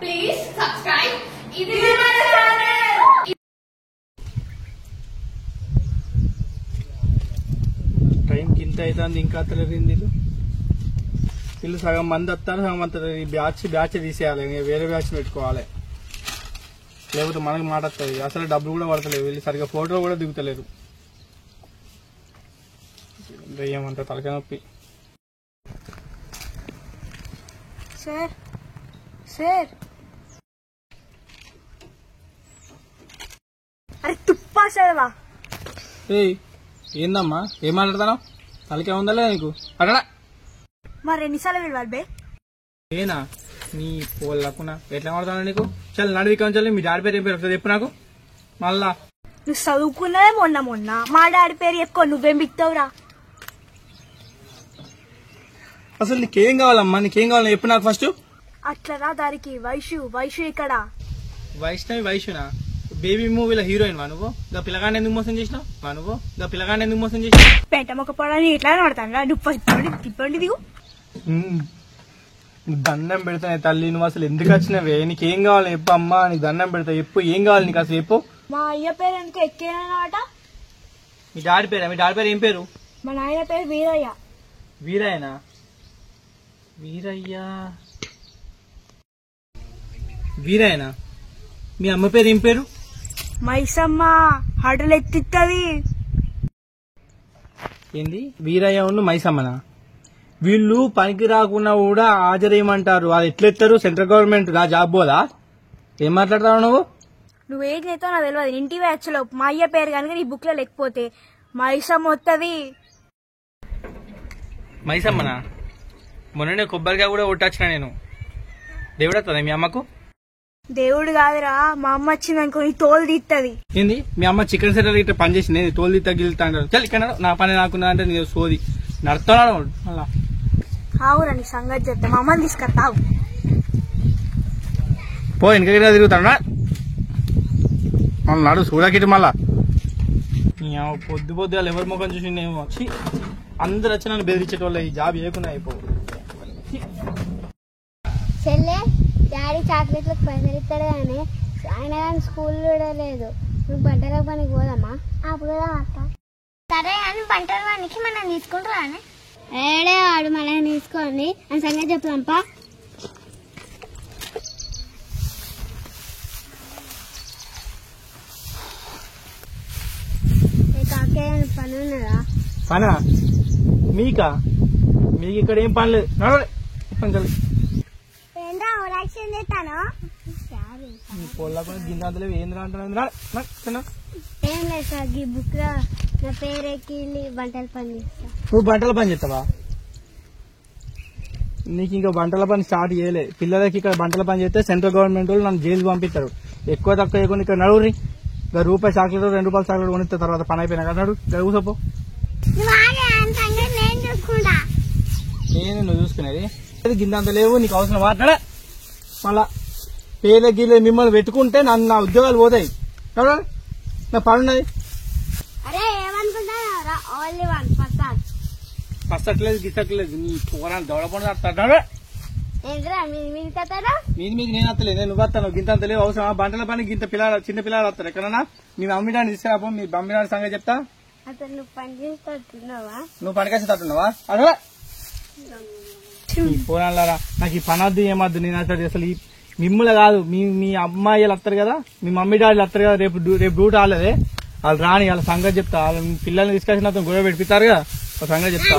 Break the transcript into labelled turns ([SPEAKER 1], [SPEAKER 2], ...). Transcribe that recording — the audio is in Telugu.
[SPEAKER 1] ప్లీజ్ సబ్స్క్రైబ్ ఇది మన ఛానల్.
[SPEAKER 2] టైం కింద అవుతుంది ఇంకా తెలియదు వీళ్ళు సగం మంది వస్తారు సగం అంతా ఈ బ్యాచ్ తీసేయాలి వేరే బ్యాచ్ పెట్టుకోవాలి లేకపోతే మనకు మాట వస్తుంది అసలు డబ్బులు కూడా పడతలేవు వీళ్ళు సరిగ్గా ఫోటో కూడా దిగుతలేరు దయ్యమంతా తలకాయ నొప్పి.
[SPEAKER 3] సార్ సార్ అరే తుప్పా చదవా
[SPEAKER 2] ఏందమ్మా ఏం మాట్లాడతావు తలకాయ ఉందా లేదా నీకు అక్కడ
[SPEAKER 3] మరి ఎన్నిసార్లు విడవాలి బే
[SPEAKER 2] ఏనా నీ పోలకున్నా ఎట్లా మాడతాను నీకు చల్ నడివికం చల్లి మీ డాడీ పేరు ఏం పేరు చెప్పు నాకు మళ్ళా
[SPEAKER 3] నువ్వు చదువుకున్నదే మొన్న మా డాడీ పేరు చెప్పుకో నువ్వేం బిక్తావురా.
[SPEAKER 2] అసలు నీకేం కావాలమ్మా నీకేం కావాలి చెప్పు నాకు ఫస్ట్.
[SPEAKER 3] అట్లరా దానికి వైషు ఇక్కడ
[SPEAKER 2] వైష్ణవి వైష్ణునా బేబీ మూవీలో హీరోయిన్ వా నువ్వు గా పిల్లగాన్ని ఎందుకు మోసం చేసినావు వా నువ్వు గా పిల్లగాన్ని ఎందుకు మోసం చేసినావు
[SPEAKER 3] పెంట మొక్క పొడని ఇట్లా పడతాను నువ్వు తిప్పండి దిగు
[SPEAKER 2] దండం పెడతానే తల్లి నువ్వు అసలు ఎందుకు వచ్చినవే నీకేం కావాలి చెప్పు అమ్మా నీకు దండం పెడతా చెప్పు ఏం కావాలి నీకు అసలు చెప్పు.
[SPEAKER 3] మా అయ్య పేరు ఎందుకు ఎక్కేనమాట.
[SPEAKER 2] మీ డాడీ పేరు ఏం పేరు.
[SPEAKER 3] మా నాయన పేరు వీరయ్య.
[SPEAKER 2] వీరయ్యనా వీరయ్యనా మీ అమ్మ పేరు ఏం పేరు.
[SPEAKER 3] మైసమ్మ హడలు ఎత్తిత్తది.
[SPEAKER 2] ఏంది వీరయ్య ఉన్న మైసమ్మనా వీళ్ళు పనికి రాకుండా కూడా హాజరేయమంటారు అది ఎట్లెత్తారు సెంట్రల్ గవర్నమెంట్ నా జాబ్ పోదా ఏం మాట్లాడతావు నువ్వు.
[SPEAKER 3] నువ్వేం చేస్తావు నాకు తెలియదు ఇంటి వ్యాచ్లో మా అయ్య పేరు కనుక నీ బుక్ లో లేకపోతే మైసమ్మ వస్తుంది.
[SPEAKER 2] మైసమ్మనా మొన్ననే కొబ్బరికాయ కూడా కొట్టొచ్చిన నేను దేవుడు వస్తుందా మీ అమ్మకు.
[SPEAKER 3] దేవుడు కాదురా మా అమ్మ వచ్చిందనుకో నీ తోలు తీస్తుంది.
[SPEAKER 2] ఏంది మీ అమ్మ చికెన్ సెంటర్ ఇట్లా పని చేసింది తోలు తీస్తా గిలుతా అంటారు చల్ ఇక్కడ నా పని నాకున్నా అంటే నేను సోది నడుతున్నాడు అలా.
[SPEAKER 3] ఆవురా నీ సంగతి చెప్తా మా అమ్మని తీసుకొస్తావు
[SPEAKER 2] పో వెనక తిరుగుతాడు మళ్ళీ నాడు చూడకిటి మళ్ళా పొద్దుగా ఎవరి ముఖం చూసి నేను వచ్చి అందరు వచ్చి నన్ను బెదిరించేటోళ్ళు ఈ జాబ్ ఏకున్నా అయిపో.
[SPEAKER 4] చెల్లె డాడీ చాక్లెట్లకు పైసలు ఇస్తాడు కానీ ఆయన కానీ స్కూల్ కూడా లేదు నువ్వు బట్టల పనికి పోదమ్మా అప్పుడు అక్క సరే కానీ బట్టల పనికి మనం తీసుకుంటారా ఏడే వాడు మనం తీసుకోండి అని సంగతి చెప్తాంపా. పని ఉన్నదా
[SPEAKER 2] పనా మీకు ఇక్కడ ఏం పని లేదు నడవలే పని పొల్లాకుండా గింజంతలేవు ఏంద్రా అంటున్నా
[SPEAKER 4] ఏం లేదు సార్ ఈ బుక్ లో నా పేరెక్కి బట్టల పని చేస్తా.
[SPEAKER 2] నువ్వు బట్టల పని చేస్తావా నీకు ఇంకా బట్టల పని స్టార్ట్ చేయలే పిల్లలకి ఇక్కడ బట్టల పని చేస్తే సెంట్రల్ గవర్నమెంట్ వాళ్ళు నన్ను జైలుకి పంపిస్తారు ఎక్కువ తక్కువ చేయకుండా ఇక్కడ నడువురి రూపాయి చాక్లెట్ 2 రూపాయల చాక్లెట్ కొనిస్తే తర్వాత పని అయిపోయినా కదా నడు కూసపో. నేను నువ్వు చూసుకునేది గిందంత లేవు నీకు అవసరం మాట్లాడా మళ్ళా పేద గీలే మిమ్మల్ని పెట్టుకుంటే నన్ను నా ఉద్యోగాలు పోతాయి నా పనున్నది. పస్తట్లేదు గిట్టట్లేదు నీ కూరలు దొడపడి వస్తాడు మీకు నేను వస్తలేదు నేను నువ్వు వస్తాను గింత లేవు అవసరం బంటల పని గింత పిల్లలు చిన్న పిల్లలు వస్తారు ఎక్కడన్నా మీ మమ్మీడాన్ని తీసుకురాపో మీ మమ్మీడాని సంగతి చెప్తా. నువ్వు పనికేసి తట్టున్నావా అదే పోరాలారా నాకు ఈ పనొద్దు ఏమద్దు నేను అసలు మిమ్మల్ని కాదు మీ అమ్మాయిలు వస్తారు కదా మీ మమ్మీ డాడీలు వస్తారు కదా రేపు డ్యూటీ రాలేదే వాళ్ళు రాని వాళ్ళ సంగతి చెప్తా వాళ్ళ పిల్లల్ని తీసుకొచ్చి నాతో గొడవ పెట్టిస్తారు కదా సంగతి చెప్తా.